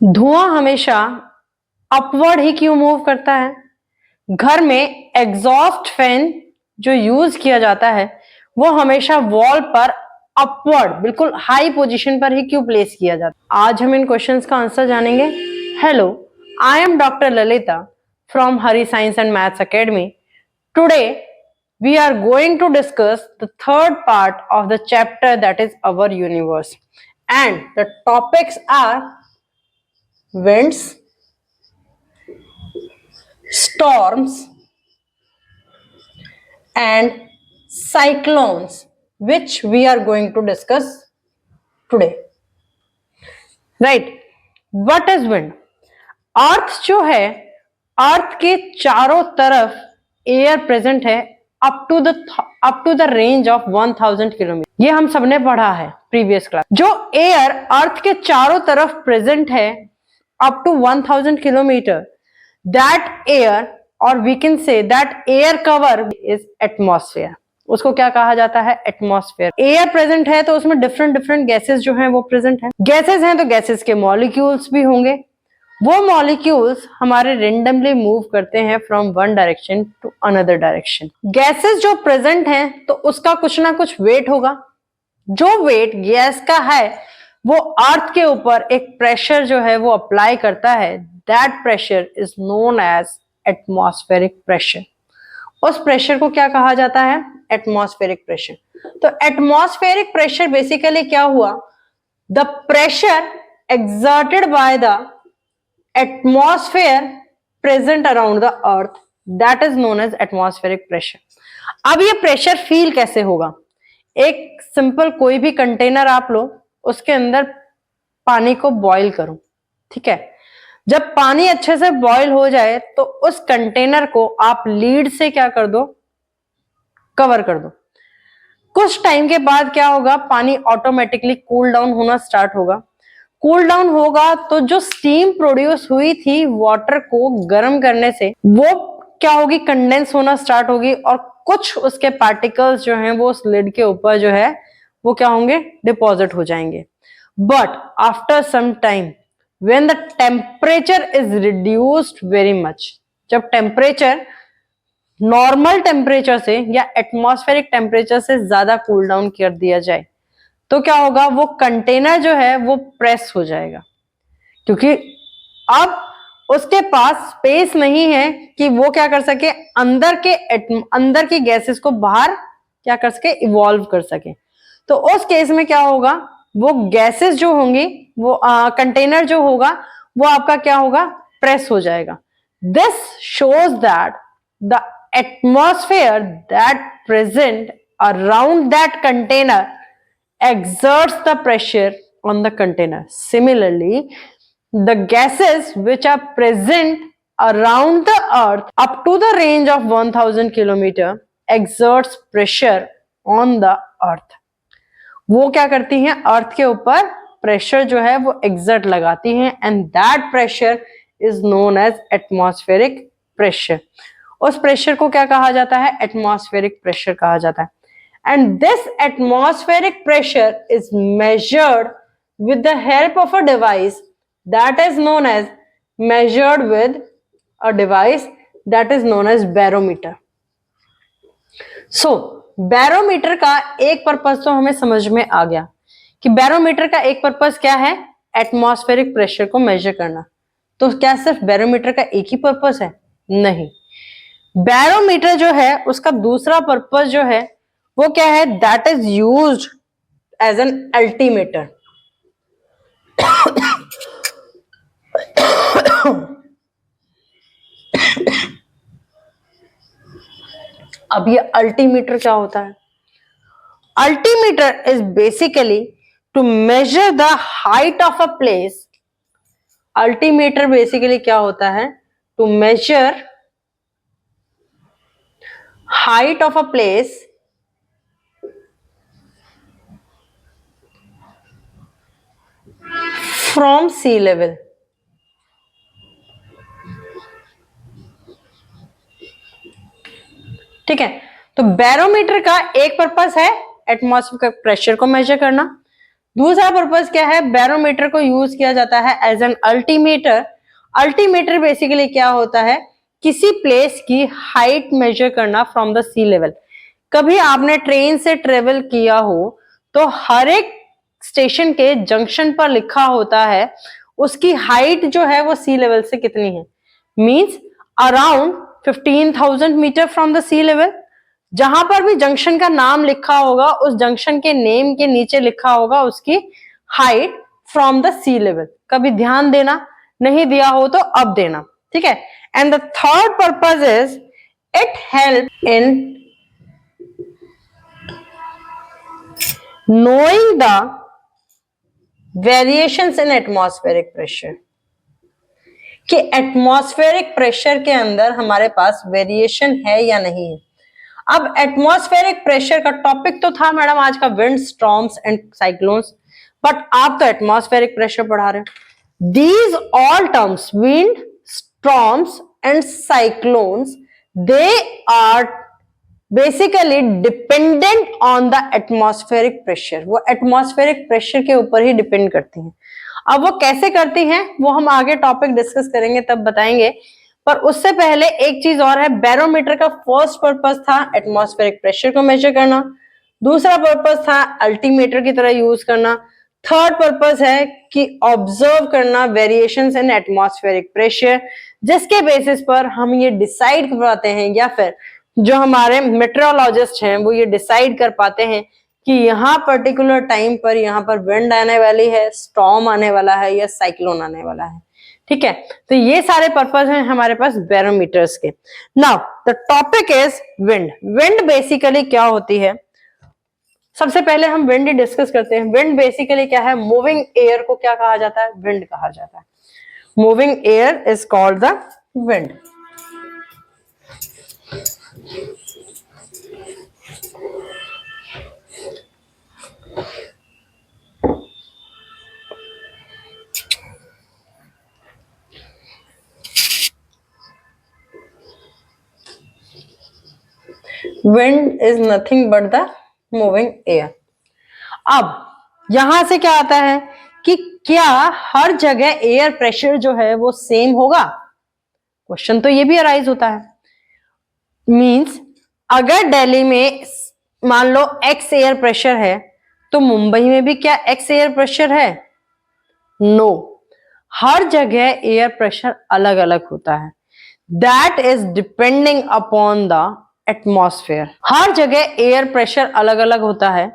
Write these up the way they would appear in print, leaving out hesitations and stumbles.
धुआं हमेशा अपवर्ड ही क्यों मूव करता है? घर में एग्जॉस्ट फैन जो यूज किया जाता है वो हमेशा वॉल पर अपवर्ड बिल्कुल हाई पोजीशन पर ही क्यों प्लेस किया जाता है? आज हम इन क्वेश्चंस का आंसर जानेंगे। Hello, I am doctor Lalita from Hari science and maths academy. Today we are going to discuss the third part of the chapter, that is our universe, and the topics are winds, storms, and cyclones, which we are going to discuss today. Right? What is wind? Earth जो है, earth के चारों तरफ air present है up to the range of 1000 kilometre. ये हम सबने पढ़ा है प्रीवियस क्लास। जो एयर अर्थ के चारों तरफ प्रेजेंट है अप टू 1000 किलोमीटर, दैट एयर, और we can say that air cover is atmosphere. उसको क्या कहा जाता है? एटमॉस्फेयर। एयर प्रेजेंट है तो उसमें डिफरेंट डिफरेंट गैसेस जो हैं वो प्रेजेंट है। गैसेस हैं तो गैसेस के मॉलिक्यूल्स भी होंगे। वो मॉलिक्यूल्स हमारे रेंडमली मूव करते हैं from one direction to another direction. Gases जो प्रेजेंट हैं तो उसका कुछ ना कुछ वेट होगा। जो वेट गैस का है वो अर्थ के ऊपर एक प्रेशर जो है वो अप्लाई करता है। That pressure is known as atmospheric pressure. उस प्रेशर को क्या कहा जाता है? Atmospheric pressure. तो एटमॉस्फेरिक प्रेशर बेसिकली क्या हुआ? The pressure exerted by the atmosphere present around the earth, that is known as atmospheric pressure. अब ये प्रेशर फील कैसे होगा? एक सिंपल कोई भी कंटेनर आप लो, उसके अंदर पानी को बॉईल करो, ठीक है। जब पानी अच्छे से बॉईल हो जाए तो उस कंटेनर को आप लीड से क्या कर दो? कवर कर दो। कुछ टाइम के बाद क्या होगा? पानी ऑटोमेटिकली कूल डाउन होना स्टार्ट होगा। कूल डाउन होगा तो जो स्टीम प्रोड्यूस हुई थी वाटर को गर्म करने से, वो क्या होगी? कंडेंस होना स्टार्ट होगी, और कुछ उसके पार्टिकल्स जो हैं वो उस लिड के ऊपर जो है वो क्या होंगे? डिपॉजिट हो जाएंगे। But after some time when the temperature is reduced very much, जब टेम्परेचर नॉर्मल टेम्परेचर से या एटमॉस्फेरिक टेम्परेचर से ज्यादा कूल डाउन कर दिया जाए तो क्या होगा? वो कंटेनर जो है वो प्रेस हो जाएगा, क्योंकि अब उसके पास स्पेस नहीं है कि वो क्या कर सके? अंदर की गैसेस को बाहर क्या कर सके? इवॉल्व कर सके। तो उस केस में क्या होगा? वो गैसेस जो होंगी, वो कंटेनर जो होगा वो आपका क्या होगा? प्रेस हो जाएगा। This shows that the atmosphere that present around that container exerts the pressure on the container. Similarly, the gases which are present around the earth up to the range of 1000 kilometer exerts pressure on the earth. वो क्या करती हैं? अर्थ के ऊपर pressure जो है वो exert लगाती हैं, and that pressure is known as atmospheric pressure. उस प्रेशर को क्या कहा जाता है? एटमॉस्फेरिक प्रेशर कहा जाता है। And this atmospheric pressure is measured with the help of a device that is known as barometer. So, barometer का एक पर्पस तो हमें समझ में आ गया कि बैरोमीटर का एक पर्पस क्या है? एटमॉस्फेरिक प्रेशर को मेजर करना। तो क्या सिर्फ बैरोमीटर का एक ही पर्पस है? नहीं। बैरोमीटर जो है उसका दूसरा पर्पस जो है वो क्या है? That is used as an altimeter. अब ये अल्टीमीटर क्या होता है? Altimeter is basically to measure the height of a place. Altimeter basically क्या होता है? To measure height of a place from sea level. ठीक है, तो बैरोमीटर का एक पर्पस है एटमॉस्फेरिक प्रेशर को मेजर करना। दूसरा पर्पस क्या है, बैरोमीटर को यूज किया जाता है as an altimeter. Altimeter basically क्या होता है, किसी प्लेस की हाइट मेजर करना फ्रॉम द सी लेवल। कभी आपने ट्रेन से ट्रेवल किया हो तो हर एक स्टेशन के जंक्शन पर लिखा होता है उसकी हाइट जो है वो सी लेवल से कितनी है, means around 15,000 metre from the sea level. जहां पर भी जंक्शन का नाम लिखा होगा उस जंक्शन के नेम के नीचे लिखा होगा उसकी height from the sea level. कभी ध्यान देना, नहीं दिया हो तो अब देना, ठीक है। And the third purpose is it help in knowing the variations in atmospheric pressure, कि एटमॉस्फेरिक प्रेशर के अंदर हमारे पास वेरिएशन है या नहीं है। अब एटमॉस्फेरिक प्रेशर का टॉपिक तो था मैडम आज का wind, storms and cyclones, but आप तो एटमॉस्फेरिक प्रेशर पढ़ा रहे हो। These all terms, wind, storms and cyclones, they are basically dependent on the atmospheric pressure. वो एटमॉस्फेरिक प्रेशर के ऊपर ही डिपेंड करती हैं। अब वो कैसे करती हैं वो हम आगे टॉपिक डिस्कस करेंगे तब बताएंगे, पर उससे पहले एक चीज और है। बैरोमीटर का फर्स्ट पर्पस था एटमॉस्फेरिक प्रेशर को मेजर करना, दूसरा पर्पस था अल्टीमीटर की तरह यूज करना, थर्ड पर्पस है कि ऑब्जर्व करना वेरिएशंस इन एटमॉस्फेरिक प्रेशर, जिसके बेसिस पर हम ये डिसाइड कर पाते हैं या फिर जो हमारे मेट्रोलॉजिस्ट हैं वो ये डिसाइड कर पाते हैं कि यहाँ पर्टिकुलर टाइम पर यहाँ पर विंड आने वाली है, स्टॉर्म आने वाला है या साइक्लोन आने वाला है, ठीक है। तो ये सारे पर्पस हैं हमारे पास बैरोमीटर्स के। Now the topic is wind. Wind basically क्या होती है, सबसे पहले हम विंड डिस्कस करते हैं। विंड बेसिकली क्या है, मूविंग एयर को क्या कहा जाता है, विंड कहा जाता है। Moving air is called the wind. Wind is nothing but the moving air. अब यहां से क्या आता है कि क्या हर जगह एयर प्रेशर जो है वो सेम होगा, क्वेश्चन तो ये भी अराइज होता है। मींस अगर दिल्ली में मान लो एक्स एयर प्रेशर है तो मुंबई में भी क्या एक्स एयर प्रेशर है, नो। हर जगह एयर प्रेशर अलग अलग होता है, that is depending upon the atmosphere. हर जगह एयर प्रेशर अलग अलग होता है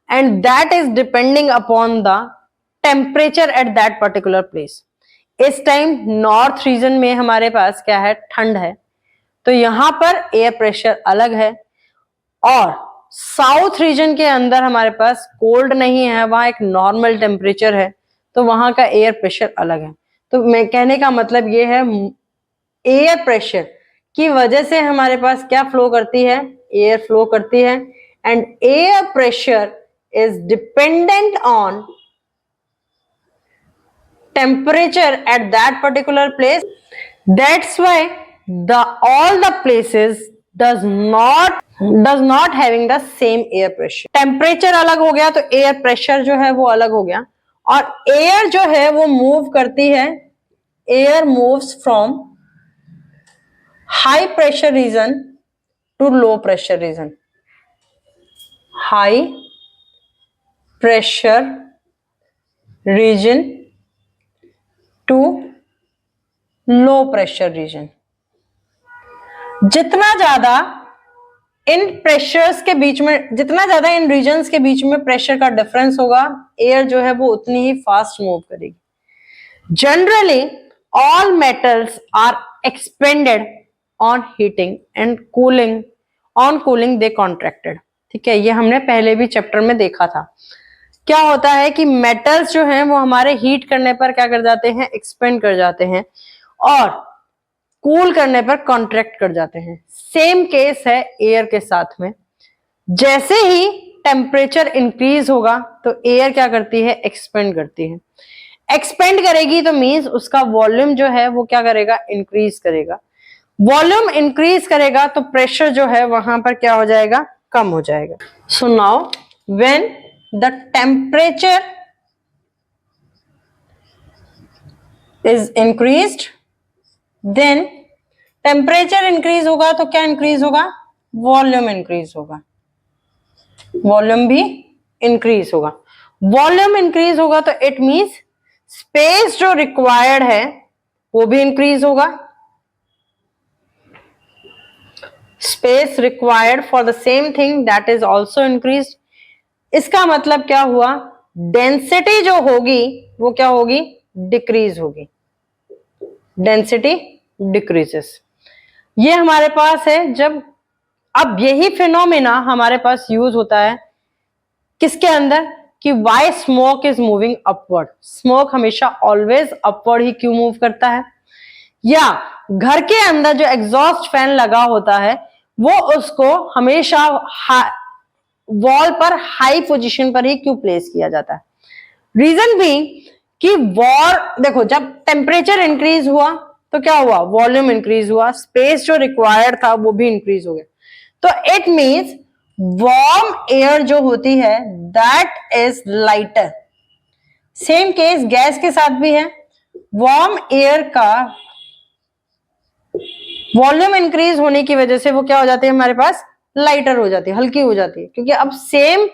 and that is depending upon the temperature at that particular place. इस टाइम नॉर्थ रीजन में हमारे पास क्या है, ठंड है, तो यहां पर एयर प्रेशर अलग है, और साउथ रीजन के अंदर हमारे पास कोल्ड नहीं है, वहां एक नॉर्मल टेम्परेचर है, तो वहां का एयर प्रेशर अलग है। तो मैं कहने का मतलब ये है, एयर प्रेशर की वजह से हमारे पास क्या फ्लो करती है, एयर फ्लो करती है, and air pressure is dependent on temperature at that particular place. That's why all the places does not having the same air pressure. Temperature अलग हो गया तो air pressure जो है वो अलग हो गया, और air जो है वो move करती है, air moves from high pressure region to low pressure region. High pressure region to low pressure region. जितना ज्यादा इन प्रेशर्स के बीच में, जितना ज्यादा इन रीजन्स के बीच में प्रेशर का डिफरेंस होगा, एयर जो है वो उतनी ही फास्ट मूव करेगी। Generally all metals are expanded on heating and cooling, on cooling they contracted, ठीक है। ये हमने पहले भी चैप्टर में देखा था। क्या होता है कि मेटल्स जो हैं वो हमारे हीट करने पर क्या कर जाते हैं, एक्सपेंड कर जाते हैं, और कूल करने पर कॉन्ट्रैक्ट कर जाते हैं। सेम केस है एयर के साथ में। जैसे ही टेम्परेचर इंक्रीज होगा तो एयर क्या करती है, एक्सपेंड करती है। एक्सपेंड करेगी तो मींस उसका वॉल्यूम जो है वो क्या करेगा, इंक्रीज करेगा। वॉल्यूम इंक्रीज करेगा तो प्रेशर जो है वहां पर क्या हो जाएगा, कम हो जाएगा। So now when the temperature is increased, then temperature increase होगा तो क्या इंक्रीज होगा, वॉल्यूम इंक्रीज होगा, वॉल्यूम भी इंक्रीज होगा। वॉल्यूम इंक्रीज होगा तो इट मींस स्पेस जो रिक्वायर्ड है वो भी इंक्रीज होगा, space required for the same thing that is also increase. इसका मतलब क्या हुआ, डेंसिटी जो होगी वो क्या होगी, डिक्रीज होगी, डेंसिटी डिक्रीजेस। ये हमारे पास है जब, अब यही फिनोमेना हमारे पास यूज होता है किसके अंदर, कि why smoke is moving upward, smoke हमेशा ऑलवेज अपवर्ड ही क्यों मूव करता है, या घर के अंदर जो एग्जॉस्ट फैन लगा होता है वो उसको हमेशा वॉल पर हाई पोजीशन पर ही क्यों प्लेस किया जाता है। रीजन भी कि वॉर, देखो जब टेम्परेचर इंक्रीज हुआ तो क्या हुआ, वॉल्यूम इंक्रीज हुआ, स्पेस जो रिक्वायर्ड था वो भी इंक्रीज हो गया, तो इट मींस वार्म एयर जो होती है that is lighter. Same case gas के साथ भी है, वार्म एयर का वॉल्यूम इंक्रीज होने की वजह से वो क्या हो जाती है, हमारे पास लाइटर हो जाती है, हल्की हो जाती है, क्योंकि अब सेम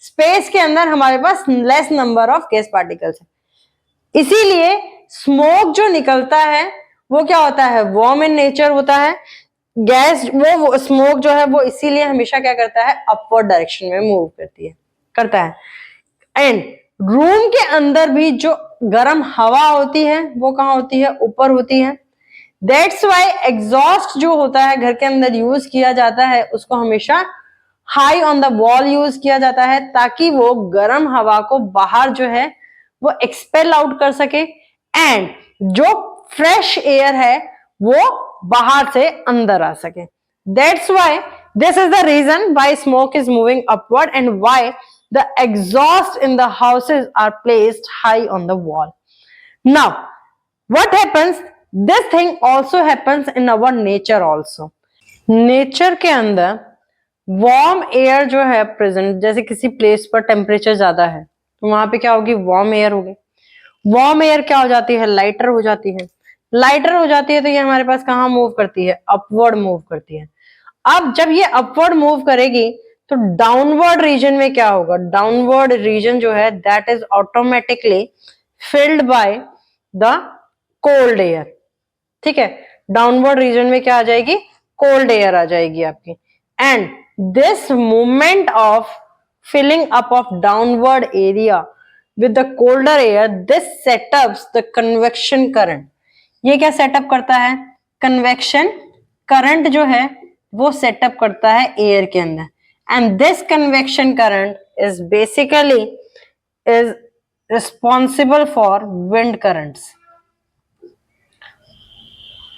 स्पेस के अंदर हमारे पास less number of gas particles है। इसीलिए स्मोक जो निकलता है वो क्या होता है, वार्म इन नेचर होता है। गैस वो स्मोक जो है वो इसीलिए हमेशा क्या करता है, अपवर्ड डायरेक्शन में मूव करता है। एंड रूम के अंदर भी जो गर्म हवा होती है वो कहाँ होती है, ऊपर होती है। दैट्स वाई एग्जॉस्ट जो होता है घर के अंदर यूज किया जाता है उसको हमेशा high on the wall use किया जाता है, ताकि वो गर्म हवा को बाहर जो है वो एक्सपेल आउट कर सके, एंड जो फ्रेश एयर है वो बाहर से अंदर आ सके। That's why this is the reason why smoke is moving upward and why the exhaust in the houses are placed high on the wall. Now what happens, this thing also happens in our nature also. Nature के अंदर warm air जो है present, जैसे किसी place पर temperature ज्यादा है तो वहां पे क्या होगी, वार्म एयर होगी। वार्म एयर क्या हो जाती है, लाइटर हो जाती है। लाइटर हो जाती है तो ये हमारे पास कहाँ मूव करती है, अपवर्ड मूव करती है। अब जब ये अपवर्ड मूव करेगी तो डाउनवर्ड रीजन में क्या होगा, डाउनवर्ड रीजन जो है that is automatically filled by the cold air. ठीक है, डाउनवर्ड रीजन में क्या आ जाएगी, कोल्ड एयर आ जाएगी आपकी। And this movement of filling up of downward area with the colder air, this setups the convection current. ये क्या सेटअप करता है, कन्वेक्शन करंट जो है वो सेटअप करता है एयर के अंदर। And this convection current is basically is responsible for wind currents.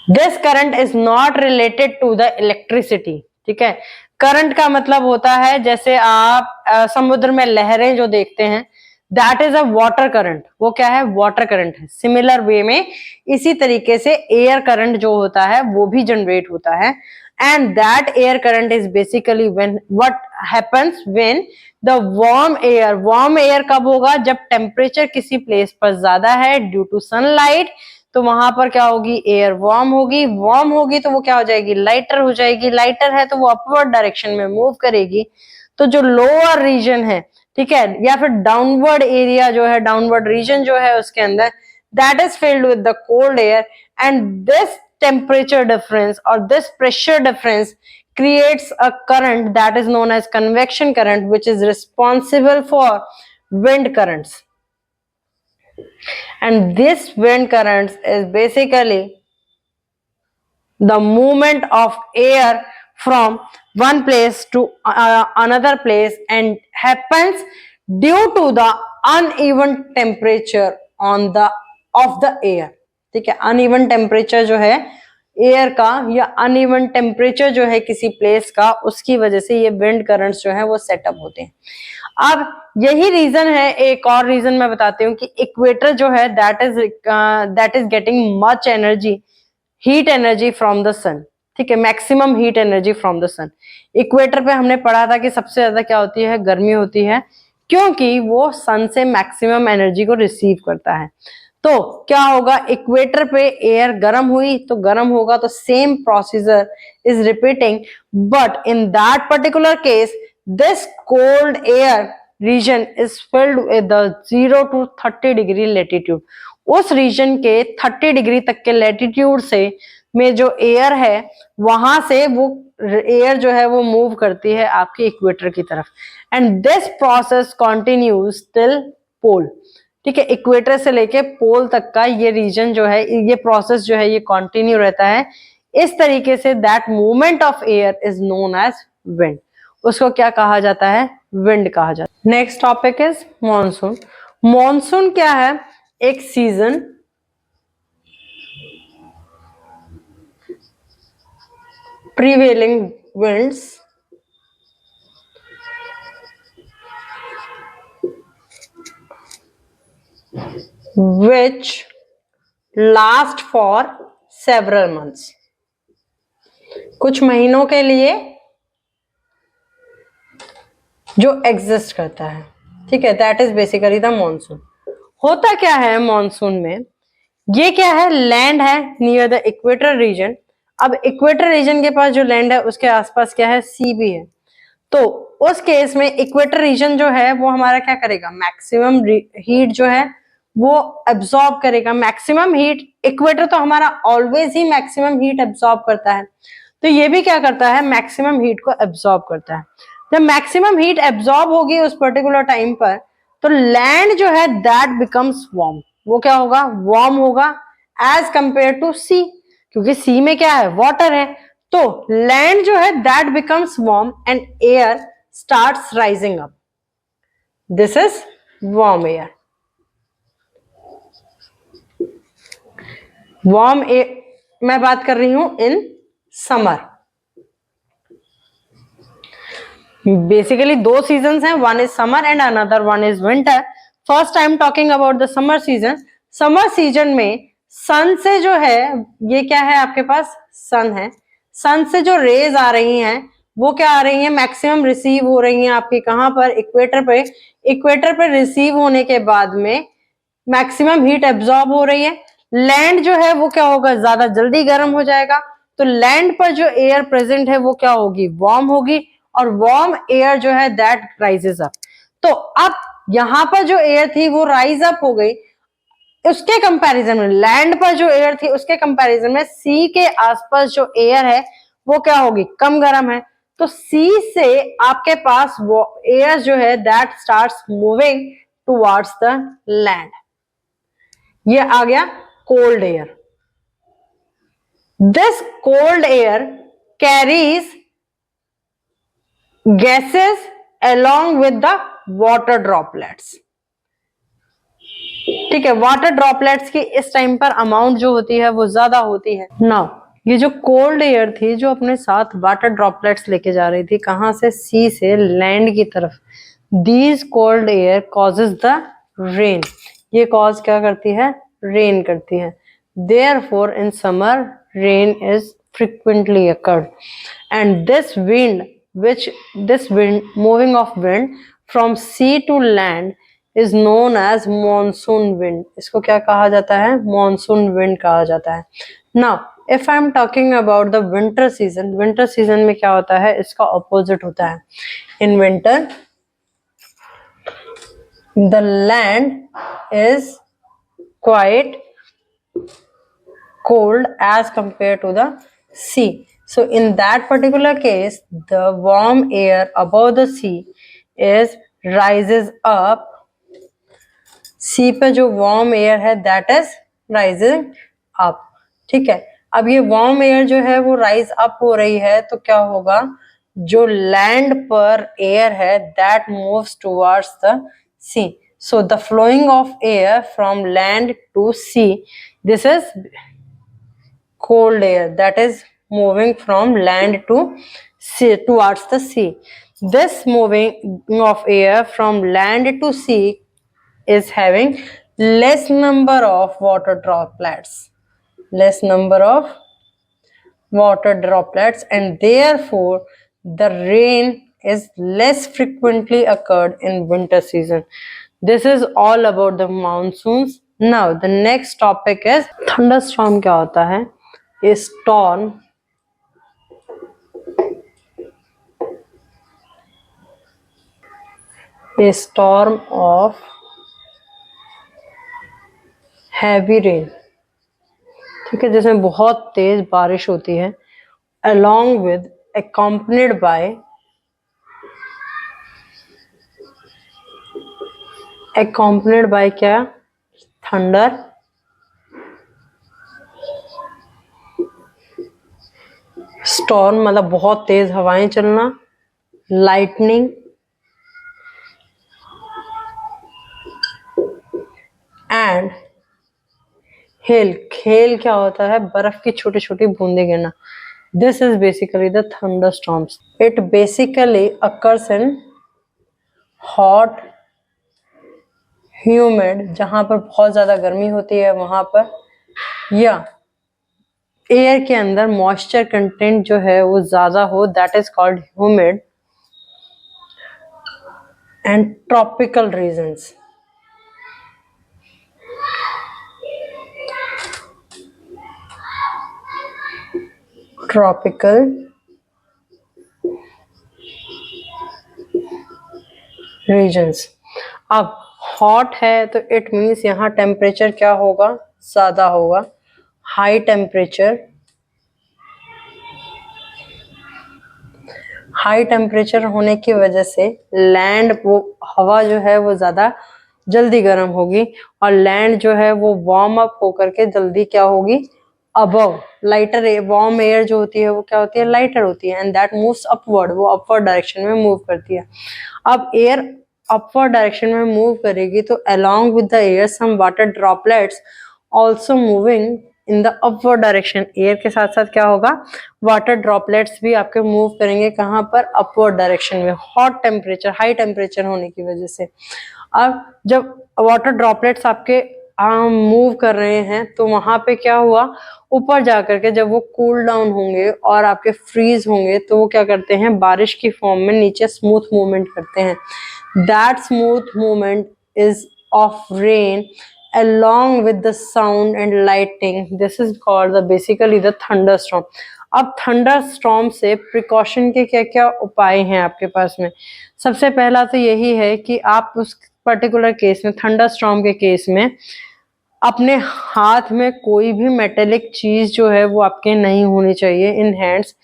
This current is not related to the electricity. ठीक है, करंट का मतलब होता है जैसे आप समुद्र में लहरें जो देखते हैं, that is a water current. वो क्या है, वाटर करंट है। सिमिलर वे में इसी तरीके से एयर करंट जो होता है वो भी जनरेट होता है। And that air current is basically when what happens when the warm air कब होगा, जब टेम्परेचर किसी प्लेस पर ज्यादा है ड्यू टू सनलाइट, तो वहां पर क्या होगी, एयर वार्म होगी। वार्म होगी तो वो क्या हो जाएगी, लाइटर हो जाएगी। लाइटर है तो वो अपवर्ड डायरेक्शन में मूव करेगी। तो जो लोअर रीजन है, ठीक है, या फिर डाउनवर्ड एरिया जो है, डाउनवर्ड रीजन जो है उसके अंदर, that is filled with the cold air, and this temperature difference or this pressure difference creates a current that is known as convection current, which is responsible for wind currents. And this wind currents is basically the movement of air from one place to another place, and happens due to the uneven temperature on the of the air. ठीक है, uneven temperature जो है air का, या uneven temperature जो है किसी place का, उसकी वजह से ये विंड करंट्स जो है वो सेटअप होते हैं। अब यही रीजन है, एक और रीजन मैं बताती हूँ कि इक्वेटर जो है that is getting much energy, heat energy from the sun. ठीक है, maximum heat energy from the sun. Equator पे हमने पढ़ा था कि सबसे ज्यादा क्या होती है, गर्मी होती है, क्योंकि वो सन से मैक्सिमम एनर्जी को रिसीव करता है। तो क्या होगा, इक्वेटर पे एयर गर्म हुई तो गर्म होगा, तो same procedure is repeating, but in that particular case this cold air region is filled with the 0 to 30 degree latitude. उस रीजन के 30 डिग्री तक के लेटीट्यूड से में जो एयर है वहां से वो एयर जो है वो मूव करती है आपके इक्वेटर की तरफ, and this process continues till pole. ठीक है, इक्वेटर से लेके पोल तक का ये रीजन जो है, ये प्रोसेस जो है ये कंटिन्यू रहता है इस तरीके से। That movement of air is known as wind. उसको क्या कहा जाता है, विंड कहा जाता है। Next topic is monsoon. Monsoon क्या है, एक season prevailing winds which last for several months, कुछ महीनों के लिए जो एग्जिस्ट करता है। ठीक है, that is basically the monsoon. होता क्या है मॉनसून में, ये क्या है, लैंड है नियर द इक्वेटर रीजन। अब इक्वेटर रीजन के पास जो लैंड है उसके आसपास क्या है, सी भी है। तो उस केस में इक्वेटर रीजन जो है वो हमारा क्या करेगा, मैक्सिमम हीट जो है वो एब्सॉर्ब करेगा। मैक्सिमम हीट, इक्वेटर तो हमारा ऑलवेज ही मैक्सिमम हीट एब्सॉर्ब करता है, तो ये भी क्या करता है, मैक्सिमम हीट को एब्सॉर्ब करता है। जब मैक्सिमम हीट एब्सॉर्ब होगी उस पर्टिकुलर टाइम पर, तो लैंड जो है दैट बिकम्स वार्म। वो क्या होगा, वार्म होगा एज कंपेयर टू सी, क्योंकि सी में क्या है, वाटर है। तो लैंड जो है that becomes warm and air starts rising up. This is warm air. Warm air मैं बात कर रही हूं इन समर। बेसिकली दो सीजन्स हैं, one is summer and another one is winter. First I am talking about the summer season. Summer season में सन से जो है, ये क्या है आपके पास, सन है। सन से जो रेज आ रही हैं वो क्या आ रही हैं, मैक्सिमम रिसीव हो रही हैं आपकी कहां पर, इक्वेटर पे। इक्वेटर पे रिसीव होने के बाद में मैक्सिमम हीट एब्जॉर्ब हो रही है। लैंड जो है वो क्या होगा, ज्यादा जल्दी गर्म हो जाएगा। तो लैंड पर जो एयर प्रेजेंट है वो क्या होगी, वार्म होगी, और वार्म एयर जो है दैट राइजेस अप। तो अब यहां पर जो एयर थी वो राइज अप हो गई, उसके कंपैरिजन में लैंड पर जो एयर थी उसके कंपैरिजन में सी के आसपास जो एयर है वो क्या होगी, कम गर्म है। तो सी से आपके पास वो एयर जो है that starts moving towards the land. ये आ गया cold air. This cold air carries gases along with the water droplets। ठीक है, वाटर ड्रॉपलेट्स की इस टाइम पर अमाउंट जो होती है वो ज्यादा होती है। नाउ ये जो कोल्ड एयर थी जो अपने साथ वाटर ड्रॉपलेट्स लेके जा रही थी, कहां से, सी से लैंड की तरफ। These cold air causes the rain. ये कॉज क्या करती है, रेन करती है। Therefore in summer rain is frequently occurred, and this wind moving of wind from sea to land is known as monsoon wind। इसको क्या कहा जाता है, monsoon wind कहा जाता है। Now if I am talking about the winter season, winter season में क्या होता है, इसका opposite होता है। In winter the land is quite cold as compared to the sea. So in that particular case the warm air above the sea is rises up। सी पे जो warm air है दैट इज राइजिंग अप। ठीक है, अब ये warm air जो है वो राइज अप हो रही है, तो क्या होगा, जो लैंड पर एयर है that moves towards the sea. So the flowing of air from land to sea, this is cold air that is moving from land to sea towards the sea. This moving of air from land to sea is having less number of water droplets, and therefore the rain is less frequently occurred in winter season. This is all about the monsoons. Now the next topic is thunderstorm. क्या होता है? ए storm of heavy rain, ठीक है, जिसमें बहुत तेज बारिश होती है, along with accompanied by क्या? थंडर, स्टॉर्म मतलब बहुत तेज हवाएं चलना, लाइटनिंग एंड हेल। हेल क्या होता है? बर्फ की छोटी छोटी बूंदें गिरना। This is basically the thunderstorms. It basically occurs in hot, humid, जहां पर बहुत ज्यादा गर्मी होती है वहां पर, या एयर के अंदर मॉइस्चर कंटेंट जो है वो ज्यादा हो, that is called humid. And tropical regions, tropical regions. अब हॉट है तो इट मीन्स यहाँ टेम्परेचर क्या होगा? ज्यादा होगा, हाई टेम्परेचर। हाई टेम्परेचर होने की वजह से लैंड, वो हवा जो है वो ज्यादा जल्दी गर्म होगी, और लैंड जो है वो वार्म अप होकर के जल्दी क्या होगी? अबव। लाइटर वार्म एयर जो होती है वो क्या होती है? लाइटर होती है, एंड दैट मूव्स अपवर्ड, वो अपवर्ड डायरेक्शन में मूव करती है। अब एयर अपवर्ड डायरेक्शन में मूव करेगी तो along with the air some water droplets also moving in the upward direction. Air के साथ साथ क्या होगा? वाटर ड्रॉपलेट्स भी आपके मूव करेंगे कहाँ पर? अपवर्ड डायरेक्शन में, हॉट टेम्परेचर, हाई टेम्परेचर होने की वजह से। अब जब वाटर ड्रॉपलेट्स आपके मूव कर रहे हैं तो वहां पे क्या हुआ? ऊपर जाकर के जब वो कूल डाउन होंगे और आपके फ्रीज होंगे तो वो क्या करते हैं? बारिश की फॉर्म में नीचे स्मूथ मूवमेंट करते हैं। That smooth movement is of rain along with the sound and lighting. This is called basically the thunderstorm. अब थंडरस्टॉर्म से प्रिकॉशन के क्या क्या उपाय हैं आपके पास में? सबसे पहला तो यही है कि आप उस पर्टिकुलर केस में, थंडरस्टॉर्म के केस में, अपने हाथ में कोई भी मेटेलिक चीज जो है वो आपके नहीं होनी चाहिए इन हैंड्स।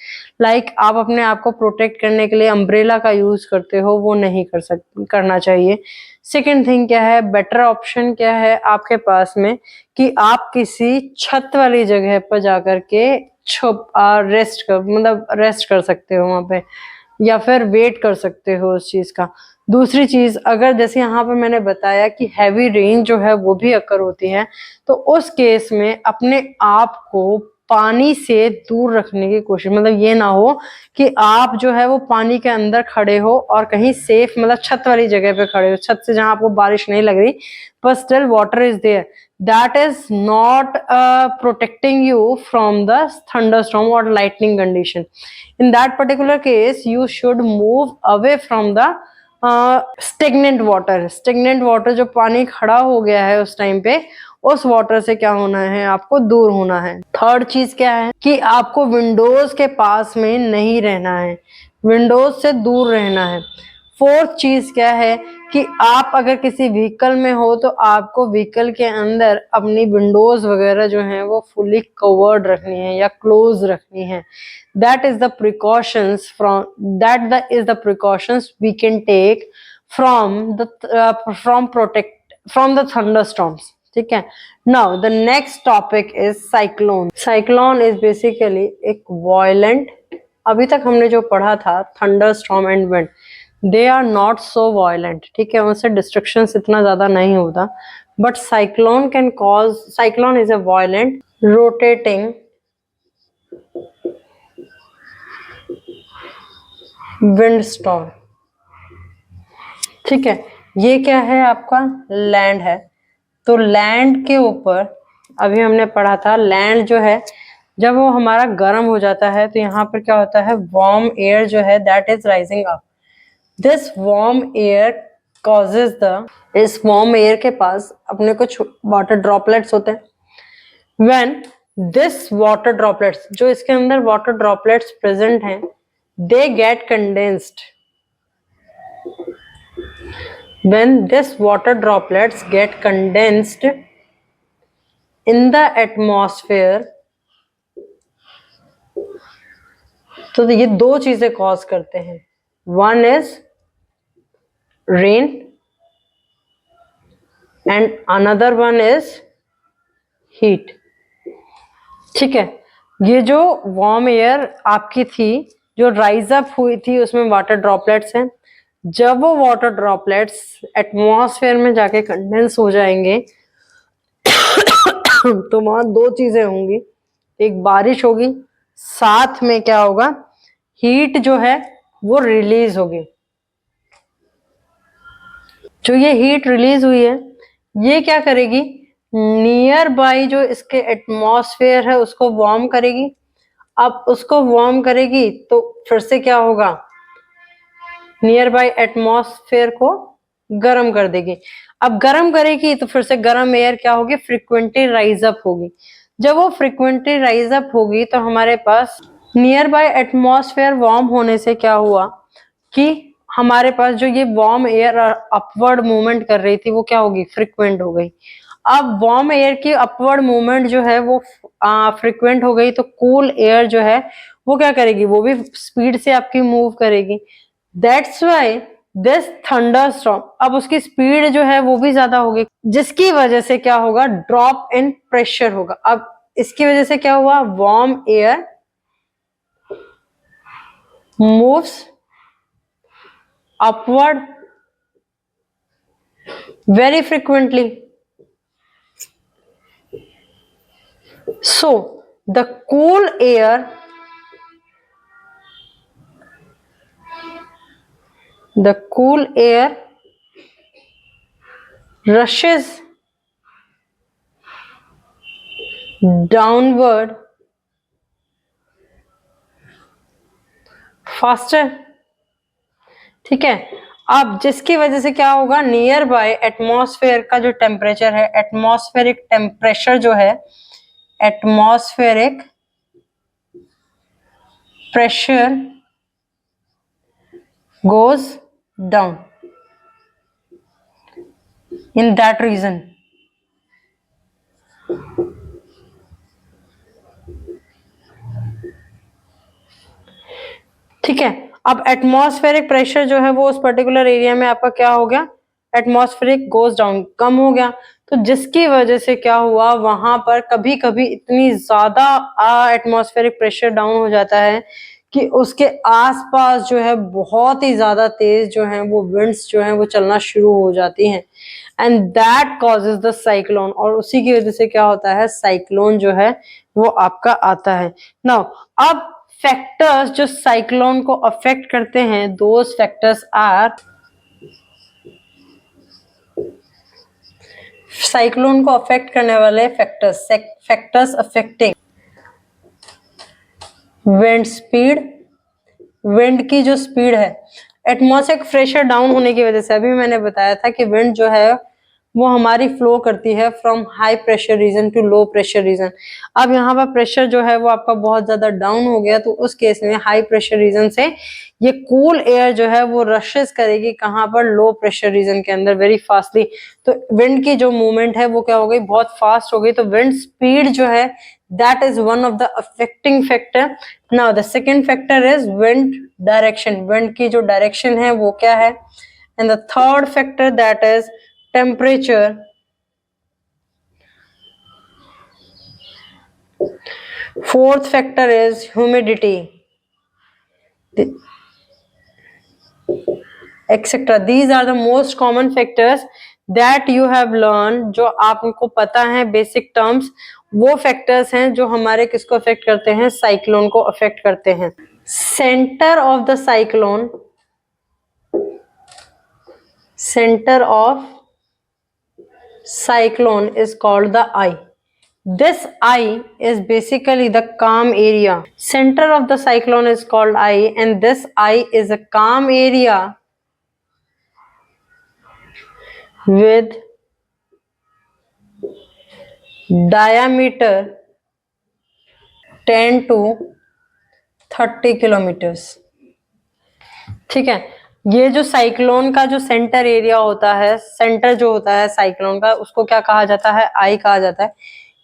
लाइक आप अपने आप को प्रोटेक्ट करने के लिए अम्ब्रेला का यूज करते हो, वो नहीं करना चाहिए। सेकेंड थिंग क्या है? बेटर ऑप्शन क्या है आपके पास में कि आप किसी छत वाली जगह पर जाकर के रेस्ट कर सकते हो वहां पे, या फिर वेट कर सकते हो उस चीज का। दूसरी चीज, अगर जैसे यहाँ पर मैंने बताया कि हैवी रेन जो है वो भी अकर होती है, तो उस केस में अपने आप को पानी से दूर रखने की कोशिश, मतलब ये ना हो कि आप जो है वो पानी के अंदर खड़े हो और कहीं सेफ, मतलब छत वाली जगह पे खड़े हो, छत से जहां आपको बारिश नहीं लग रही पर still water is there, that is not protecting you from the thunderstorm or lightning condition. In that particular case you should move away from the stagnant water जो पानी खड़ा हो गया है उस टाइम पे, उस वाटर से क्या होना है? आपको दूर होना है। थर्ड चीज क्या है कि आपको विंडोज के पास में नहीं रहना है, विंडोज से दूर रहना है। फोर्थ चीज क्या है कि आप अगर किसी व्हीकल में हो तो आपको व्हीकल के अंदर अपनी विंडोज वगैरह जो हैं वो फुली कवर्ड रखनी है या क्लोज रखनी है। That is the precautions we can take from the thunderstorms. ठीक है। Now the next topic is cyclone. Cyclone is basically एक वायलेंट, अभी तक हमने जो पढ़ा था thunderstorm and wind, they are not so violent, ठीक है, उनसे डिस्ट्रक्शन इतना ज्यादा नहीं होता, but cyclone is a violent rotating wind storm. ठीक है, ये क्या है? आपका लैंड है। तो लैंड के ऊपर अभी हमने पढ़ा था, लैंड जो है जब वो हमारा गर्म हो जाता है तो यहाँ पर क्या होता है? वार्म एयर जो है that is rising up. This warm air causes the, इस warm air के पास अपने कुछ water droplets होते हैं. When this water droplets, जो इसके अंदर water droplets present हैं, they get condensed. When this water droplets get condensed in the atmosphere, तो ये दो चीजें कॉज करते हैं. One is rain and another one is heat. ठीक है, ये जो वार्म एयर आपकी थी जो राइज अप हुई थी उसमें वाटर ड्रॉपलेट्स हैं. जब वो वाटर ड्रॉपलेट्स एटमॉस्फेयर में जाके कंडेंस हो जाएंगे तो वहां दो चीजें होंगी. एक बारिश होगी, साथ में क्या होगा, हीट जो है वो रिलीज होगी. जो ये हीट रिलीज हुई है ये क्या करेगी, नियर बाई जो इसके एटमॉस्फेयर है उसको वार्म करेगी. अब उसको वार्म करेगी तो फिर से क्या होगा, नियर बाई एटमॉस्फेयर को गर्म कर देगी. अब गर्म करेगी तो फिर से गर्म एयर क्या होगी, फ्रीक्वेंटली राइज अप होगी. जब वो फ्रीक्वेंटली राइज अप होगी तो हमारे पास नियर बाय एटमॉस्फेयर वार्म होने से क्या हुआ कि हमारे पास जो ये वार्म एयर अपवर्ड मूवमेंट कर रही थी वो क्या होगी, फ्रीक्वेंट हो गई. अब वार्म एयर की अपवर्ड मूवमेंट जो है वो फ्रीक्वेंट हो गई तो कूल एयर जो है वो क्या करेगी, वो भी स्पीड से आपकी मूव करेगी. दैट्स वाई दिस थंडरस्टॉर्म, अब उसकी स्पीड जो है वो भी ज्यादा होगी जिसकी वजह से क्या होगा, ड्रॉप इन प्रेशर होगा. अब इसकी वजह से क्या हुआ, warm air moves upward very frequently. So the cool air rushes downward faster. ठीक है, अब जिसकी वजह से क्या होगा, नियर बाय एटमॉस्फेयर का जो टेम्परेचर है, एटमॉस्फेरिक टेम्परेचर जो है, atmospheric pressure goes down in that region. ठीक है, अब एटमॉस्फेरिक प्रेशर जो है वो उस पर्टिकुलर एरिया में आपका क्या हो गया, एटमॉस्फेरिक गोज डाउन, कम हो गया. तो जिसकी वजह से क्या हुआ, वहां पर कभी कभी इतनी ज्यादा एटमॉस्फेरिक प्रेशर डाउन हो जाता है कि उसके आसपास जो है बहुत ही ज्यादा तेज जो है वो विंड्स जो है वो चलना शुरू हो जाती हैं. And that causes the cyclone, और उसी की वजह से क्या होता है, साइक्लोन जो है वो आपका आता है. नाउ अब फैक्टर्स जो साइक्लोन को अफेक्ट करते हैं, दोज फैक्टर्स आर, साइक्लोन को अफेक्ट करने वाले factors affecting wind speed, wind की जो स्पीड है, एटमॉस्फेरिक प्रेशर डाउन होने की वजह से, अभी मैंने बताया था कि विंड जो है वो हमारी फ्लो करती है from high pressure region to low pressure region. अब यहाँ पर प्रेशर जो है वो आपका बहुत ज्यादा डाउन हो गया तो उस केस में हाई प्रेशर रीजन से ये कूल एयर जो है वो रशेस करेगी कहाँ पर, लो प्रेशर रीजन के अंदर वेरी फास्टली. तो विंड की जो मूवमेंट है वो क्या हो गई, बहुत फास्ट हो गई. तो विंड स्पीड जो है that is one of the affecting factor. Now the second factor is wind direction, wind की जो direction है वो क्या है. And the third factor that is temperature. Fourth factor is humidity, etc. These are the most common factors that you have learned, जो आपको पता है बेसिक टर्म्स. वो फैक्टर्स हैं जो हमारे किसको अफेक्ट करते हैं, साइक्लोन को अफेक्ट करते हैं. Centre of the cyclone, center of cyclone is called the eye. This eye is basically the calm area. Center of the cyclone is called eye, and this eye is a calm area with diameter 10 to 30 kilometres. ठीक है, ये जो cyclone का जो centre area होता है, centre जो होता है साइक्लोन का, उसको क्या कहा जाता है? आई कहा जाता है।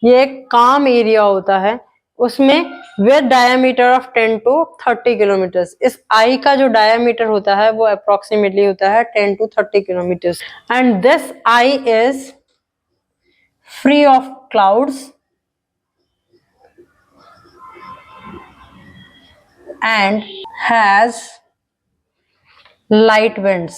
ये एक काम एरिया होता है, उसमें with diameter of 10 to 30 kilometres. इस आई का जो डायमीटर होता है वो अप्रोक्सीमेटली होता है 10 to 30 kilometres. And this I is free of clouds and has light winds,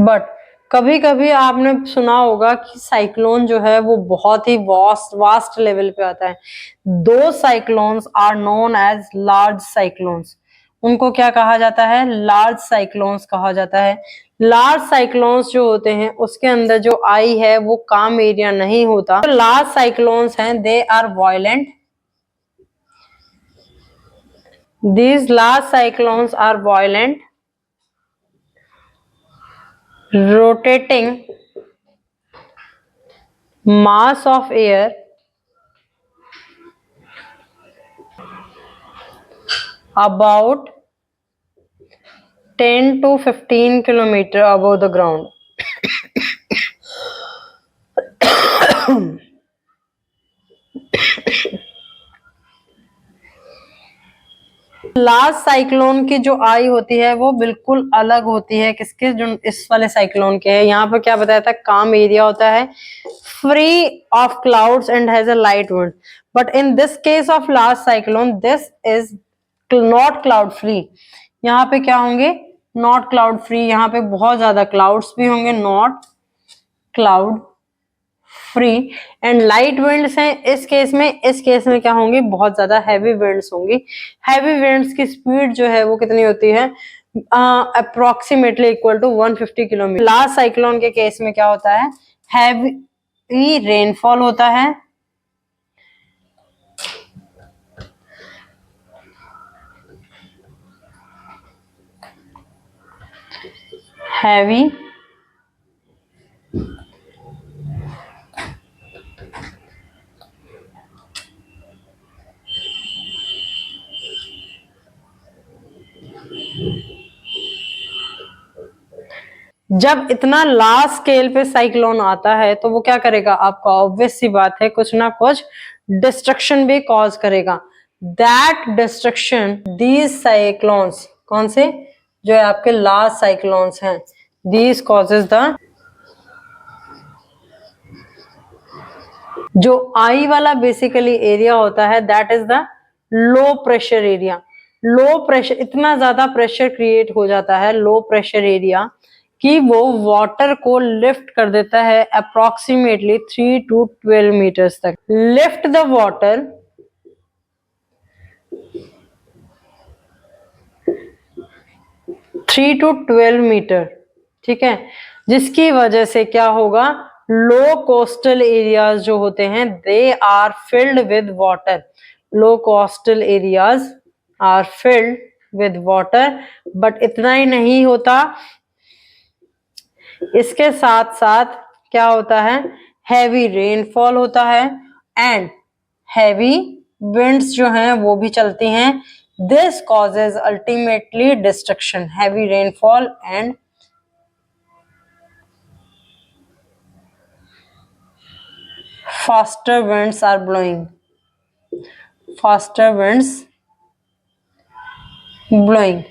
but कभी कभी आपने सुना होगा कि साइक्लोन जो है वो बहुत ही वास्ट लेवल पे आता है। दो cyclones are known as large cyclones. उनको क्या कहा जाता है? लार्ज साइक्लोन्स कहा जाता है। लार्ज साइक्लोन्स जो होते हैं उसके अंदर जो आई है वो काम एरिया नहीं होता। तो लार्ज साइक्लोन्स हैं, they are violent. These large cyclones are violent, rotating mass of air about 10 to 15 kilometer above the ground. Large cyclone की जो आई होती है वो बिल्कुल अलग होती है किसके? जो इस वाले साइक्लोन के है। यहाँ पर क्या बताया था? काम एरिया होता है, free of clouds and has a light wind. But in this case of large cyclone this is not cloud free. यहाँ पे क्या होंगे? Not cloud free. यहाँ पे बहुत ज्यादा क्लाउड्स भी होंगे, not cloud free. And light winds हैं इस केस में। इस केस में क्या होंगी? बहुत ज्यादा हैवी विंड्स होंगी। हैवी विंड्स की स्पीड जो है वो कितनी होती है? Approximately equal to 150 kilometre. Last cyclone के केस में क्या होता है? हैवी रेनफॉल होता है, हैवी जब इतना लार्ज स्केल पे साइक्लोन आता है तो वो क्या करेगा? आपका ऑब्वियस सी बात है कुछ ना कुछ डिस्ट्रक्शन भी कॉज करेगा। दैट डिस्ट्रक्शन दीज साइक्लोन्स, कौन से? जो है आपके लार्ज साइक्लोन्स हैं, दीज कॉजेज द, जो आई वाला बेसिकली एरिया होता है that is the low pressure area. Low pressure, इतना ज्यादा प्रेशर क्रिएट हो जाता है लो प्रेशर एरिया कि वो वाटर को लिफ्ट कर देता है अप्रोक्सीमेटली 3 to 12 मीटर्स तक। Lift the water 3 to 12 metre. ठीक है, जिसकी वजह से क्या होगा? लो कोस्टल एरियाज जो होते हैं they are filled with water. Low coastal areas are filled with water. But इतना ही नहीं होता, इसके साथ साथ क्या होता है? हैवी रेनफॉल होता है एंड हैवी विंड्स जो हैं वो भी चलती हैं। This causes ultimately destruction. Heavy rainfall and faster winds are blowing, faster winds blowing.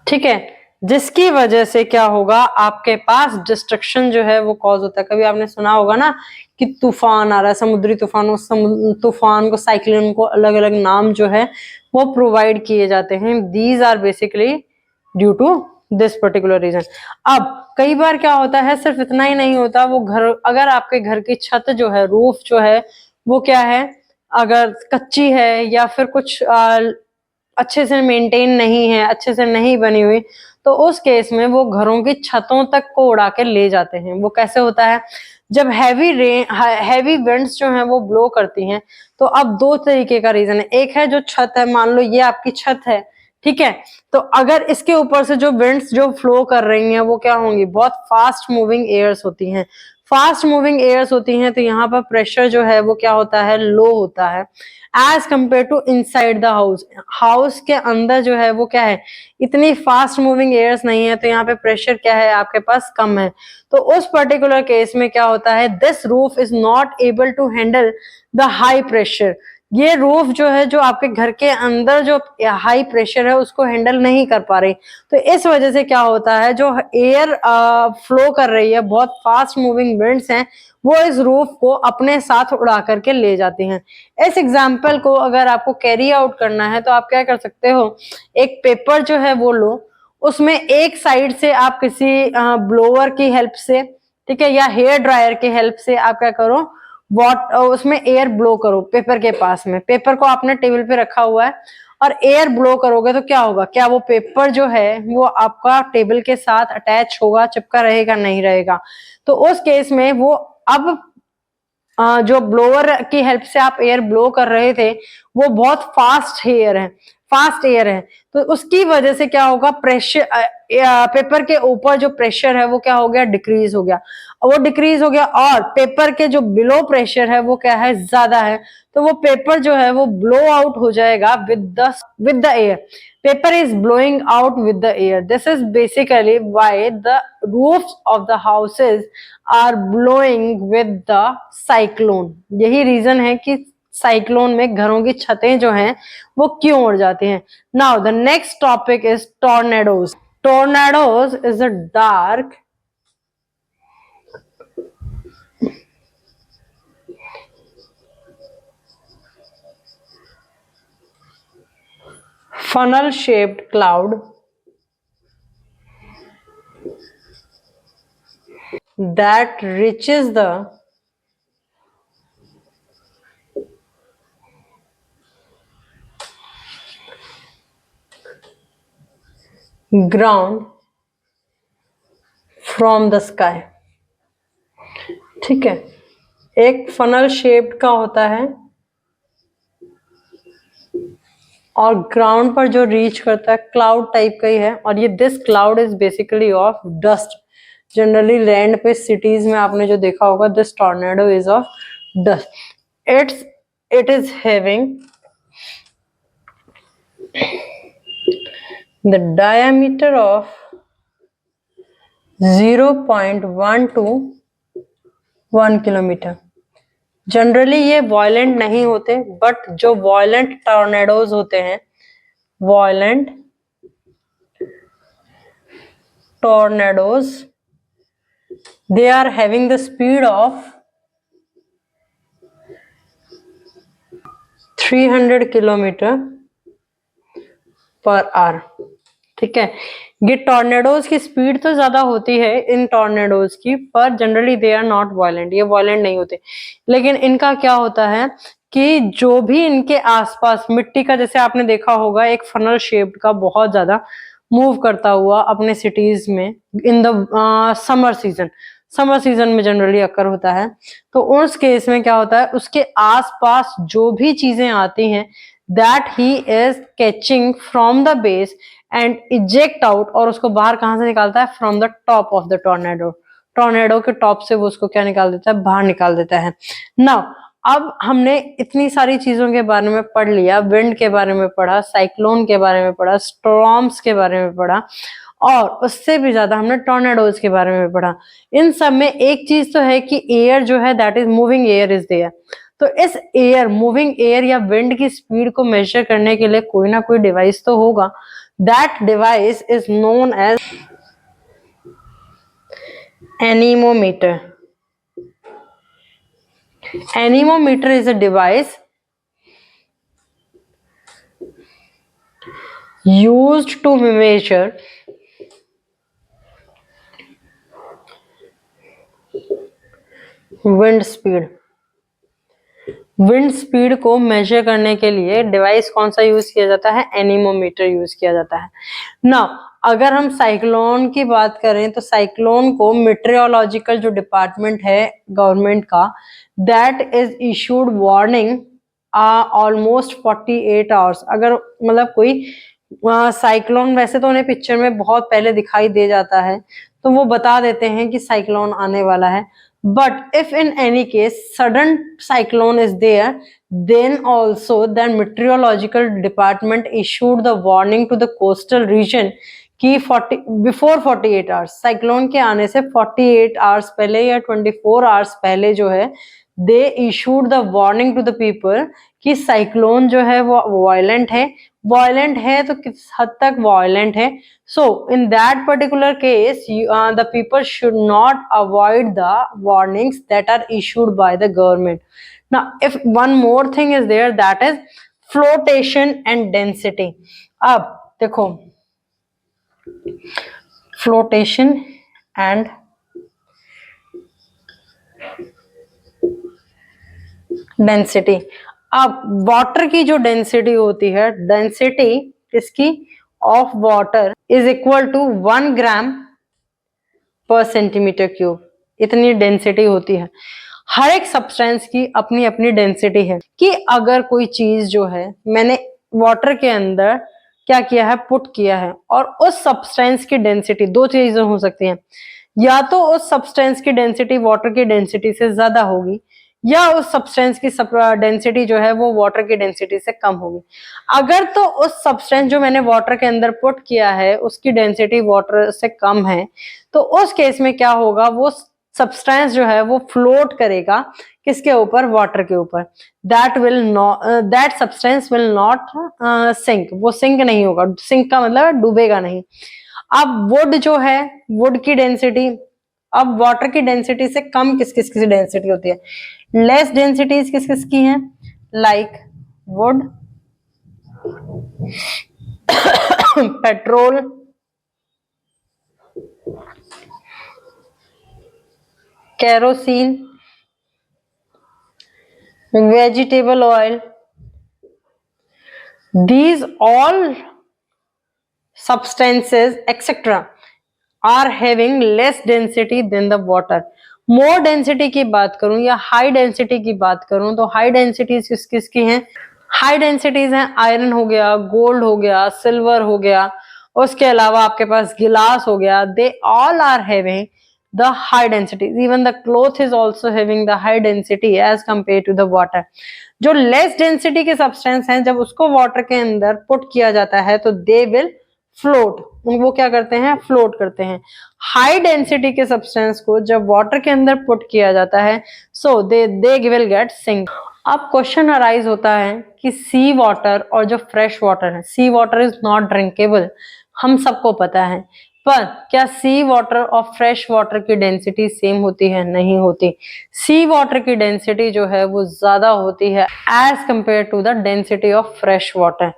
ठीक है, जिसकी वजह से क्या होगा? आपके पास डिस्ट्रक्शन जो है वो कॉज होता है। कभी आपने सुना होगा ना कि तूफान आ रहा है, समुद्री तूफान। उस तूफान को, साइक्लोन को अलग अलग नाम जो है वो प्रोवाइड किए जाते हैं। These are basically due to this particular region. अब कई बार क्या होता है, सिर्फ इतना ही नहीं होता, वो घर, अगर आपके घर की छत जो है, रूफ जो है वो क्या है, अगर कच्ची है या फिर कुछ अच्छे से मेंटेन नहीं है, अच्छे से नहीं बनी हुई, तो उस केस में वो घरों की छतों तक को उड़ा के ले जाते हैं। वो कैसे होता है? जब हैवी विंड्स जो हैं वो ब्लो करती हैं। तो अब दो तरीके का रीजन है। एक है जो छत है, मान लो ये आपकी छत है, ठीक है। तो अगर इसके ऊपर से जो विंड्स जो फ्लो कर रही हैं वो क्या होंगी, बहुत फास्ट मूविंग एयर्स होती हैं। फास्ट मूविंग एयर्स होती हैं तो यहाँ पर प्रेशर जो है वो क्या होता है, लो होता है as compare to inside the house. House के अंदर जो है वो क्या है, इतनी फास्ट मूविंग एयर्स नहीं है, तो यहाँ पे प्रेशर क्या है आपके पास, कम है। तो उस पर्टिकुलर केस में क्या होता है, this roof is not able to handle the high pressure. ये रूफ जो है, जो आपके घर के अंदर जो हाई प्रेशर है उसको हैंडल नहीं कर पा रही। तो इस वजह से क्या होता है, जो एयर फ्लो कर रही है, बहुत फास्ट मूविंग विंड्स हैं, वो इस रूफ को अपने साथ उड़ा करके ले जाती हैं। इस एग्जाम्पल को अगर आपको कैरी आउट करना है तो आप क्या कर सकते हो, एक पेपर जो है वो लो, उसमें एक साइड से आप किसी ब्लोअर की हेल्प से, ठीक है, या हेयर ड्रायर की हेल्प से आप क्या करो, उसमें एयर ब्लो करो पेपर के पास में। पेपर को आपने टेबल पे रखा हुआ है और एयर ब्लो करोगे तो क्या होगा, क्या वो पेपर जो है वो आपका टेबल के साथ अटैच होगा, चिपका रहेगा, नहीं रहेगा। तो उस केस में वो अब जो ब्लोअर की हेल्प से आप एयर ब्लो कर रहे थे वो बहुत फास्ट एयर है, फास्ट एयर है, तो उसकी वजह से क्या होगा, प्रेशर पेपर के ऊपर जो प्रेशर है वो क्या हो गया, डिक्रीज हो गया। वो डिक्रीज हो गया और पेपर के जो बिलो प्रेशर है वो क्या है, ज्यादा है। तो वो पेपर जो है वो ब्लो आउट हो जाएगा with the air. paper is blowing out with the air. This is basically why the roofs of the houses are blowing with the cyclone. यही रीजन है कि साइक्लोन में घरों की छतें जो हैं वो क्यों उड़ जाती हैं। Now the next topic is tornadoes. Tornadoes is a dark funnel shaped cloud that reaches the ground from the sky। ठीक है, एक फनल शेप्ड का होता है और ग्राउंड पर जो रीच करता है क्लाउड टाइप का ही है। और ये this cloud is basically of dust. Generally land पे सिटीज में आपने जो देखा होगा, this tornado is of dust. It is having the diameter of 0.1 to 1 kilometre. Generally ये वायलेंट नहीं होते, बट जो वायलेंट टॉर्नेडोज होते हैं, violent tornadoes, they are having the speed of 300 kilometre per hour. ठीक है, ये टॉर्नेडोज की स्पीड तो ज्यादा होती है इन टॉर्नेडोज की, पर generally they are not violent, ये वायलेंट नहीं होते। लेकिन इनका क्या होता है कि जो भी इनके आसपास मिट्टी का, जैसे आपने देखा होगा एक फनल शेप्ड का बहुत ज्यादा मूव करता हुआ अपने सिटीज में in the summer season, summer season में जनरली अकर होता है। तो उस केस में क्या होता है, उसके आसपास जो भी चीजें आती हैं that he is catching from the base and eject out, और उसको बाहर कहां से निकालता है, from the top of the tornado. Tornado के टॉप से वो उसको क्या निकाल देता है, बाहर निकाल देता है। नाउ अब हमने इतनी सारी चीजों के बारे में पढ़ लिया, विंड के बारे में पढ़ा, साइक्लोन के बारे में पढ़ा, स्टॉर्म्स के बारे में पढ़ा, और उससे भी ज्यादा हमने टॉर्नेडोज के बारे में पढ़ा। इन सब में एक चीज तो है कि एयर जो है that is moving air is there. तो इस एयर, मूविंग एयर या विंड की स्पीड को मेजर करने के लिए कोई ना कोई डिवाइस तो होगा। That device is known as anemometer. Anemometer is a device used to measure wind speed। Wind speed को मेजर करने के लिए डिवाइस कौन सा यूज किया जाता है, एनीमोमीटर यूज किया जाता है। नाउ अगर हम साइक्लोन की बात करें तो साइक्लोन को मेट्रियोलॉजिकल जो डिपार्टमेंट है गवर्नमेंट का, that is issued warning almost 48 hours. अगर मतलब कोई साइक्लोन वैसे तो उन्हें पिक्चर में बहुत पहले दिखाई दे जाता है, तो वो बता देते हैं कि साइक्लोन आने वाला है। But if in any case sudden cyclone is there, then also the meteorological department issued the warning to the coastal region कि 48 आवर्स, साइक्लोन के आने से 48 आवर्स पहले या 24 आवर्स पहले जो है, they issued the warning to the people कि साइक्लोन जो है वो वायलेंट है तो किस हद तक वायलेंट है। So in that particular case the people should not avoid the warnings that are issued by the government. Now if one more thing is there, that is floatation and density. अब देखो, floatation and density. अब water की जो density होती है, density इसकी of water is equal to 1 gram per centimetre cube. इतनी density होती है। हर एक सब्सटेंस की अपनी अपनी डेंसिटी है कि अगर कोई चीज जो है मैंने वाटर के अंदर क्या किया है, पुट किया है, और उस सब्सटेंस की डेंसिटी, दो चीजें हो सकती हैं, या तो उस सब्सटेंस की डेंसिटी वाटर की डेंसिटी से ज्यादा होगी, या उस सब्सटेंस की डेंसिटी जो है वो वाटर की डेंसिटी से कम होगी। अगर तो उस सब्सटेंस जो मैंने वाटर के अंदर पुट किया है उसकी डेंसिटी वाटर से कम है, तो उस केस में क्या होगा, वो सब्सटेंस जो है वो फ्लोट करेगा किसके ऊपर, वाटर के ऊपर। That substance will not sink, वो सिंक नहीं होगा। सिंक का मतलब डूबेगा नहीं। अब वुड जो है, वुड की डेंसिटी अब वाटर की डेंसिटी से कम किस किस की डेंसिटी होती है, लेस डेंसिटीज किस किस की हैं, like would, petrol, kerosene, vegetable oil. These all substances etc are having less density than the water. More density की बात करूं या हाई डेंसिटी की बात करूं तो हाई डेंसिटीज किस किस की हैं, हाई डेंसिटीज हैं आयरन हो गया, गोल्ड हो गया, सिल्वर हो गया, उसके अलावा आपके पास गिलास हो गया। They all are having the high densities. Even the cloth is also having the high density as compared to the water. जो लेस डेंसिटी के सब्सटेंस हैं, जब उसको वाटर के अंदर पुट किया जाता है तो दे विल फ्लोट, वो क्या करते हैं, फ्लोट करते हैं। हाई डेंसिटी के सब्सटेंस को जब वाटर के अंदर पुट किया जाता है, सो दे विल गेट सिंक। अब क्वेश्चन अराइज होता है कि सी वाटर और जो फ्रेश वाटर है, sea water is not drinkable, हम सबको पता है, पर क्या सी वाटर और फ्रेश वाटर की डेंसिटी सेम होती है, नहीं होती। सी वाटर की डेंसिटी जो है वो ज्यादा होती है as compare to the density of fresh water.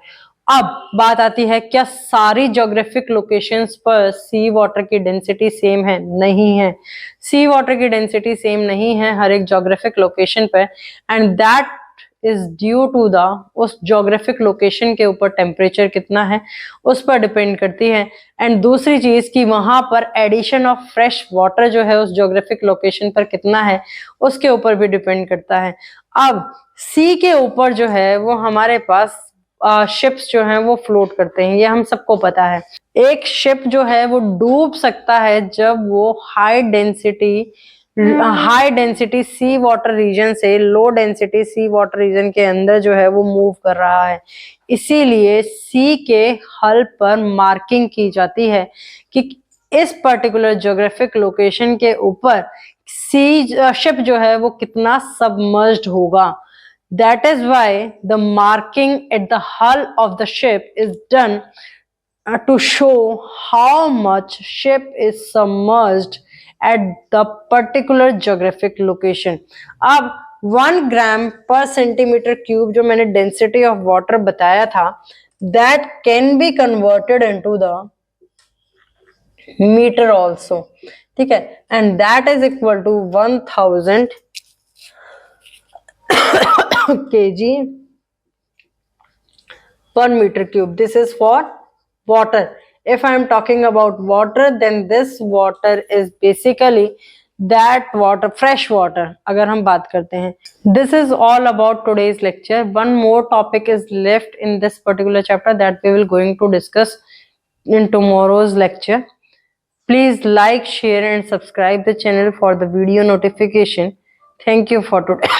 अब बात आती है, क्या सारी ज्योग्राफिक लोकेशंस पर सी वाटर की डेंसिटी सेम है, नहीं है। सी वाटर की डेंसिटी सेम नहीं है हर एक ज्योग्राफिक लोकेशन पर, and that is due to the उस ज्योग्राफिक लोकेशन के ऊपर टेम्परेचर कितना है उस पर डिपेंड करती है। एंड दूसरी चीज कि वहां पर एडिशन ऑफ फ्रेश वाटर जो है उस ज्योग्राफिक लोकेशन पर कितना है उसके ऊपर भी डिपेंड करता है। अब सी के ऊपर जो है वो हमारे पास शिप्स जो हैं वो फ्लोट करते हैं, ये हम सबको पता है। एक शिप जो है वो डूब सकता है जब वो हाई डेंसिटी सी वाटर रीजन से लो डेंसिटी सी वाटर रीजन के अंदर जो है वो मूव कर रहा है। इसीलिए सी के हल पर मार्किंग की जाती है कि इस पर्टिकुलर ज्योग्राफिक लोकेशन के ऊपर सी शिप जो है वो कितना सबमर्ज्ड होगा। That is why the marking at the hull of the ship is done to show how much ship is submerged at the particular geographic location. अब 1 ग्राम पर सेंटीमीटर क्यूब जो मैंने density of water बताया था, that can be converted into the metre also, ठीक है, and that is equal to 1000 kg per meter cube. This is for water. If I am talking about water, then this water is basically that water, fresh water अगर हम बात करते हैं. This is all about today's lecture. One more topic is left in this particular chapter that we will going to discuss in tomorrow's lecture. Please like, share and subscribe the channel for the video notification. Thank you for today.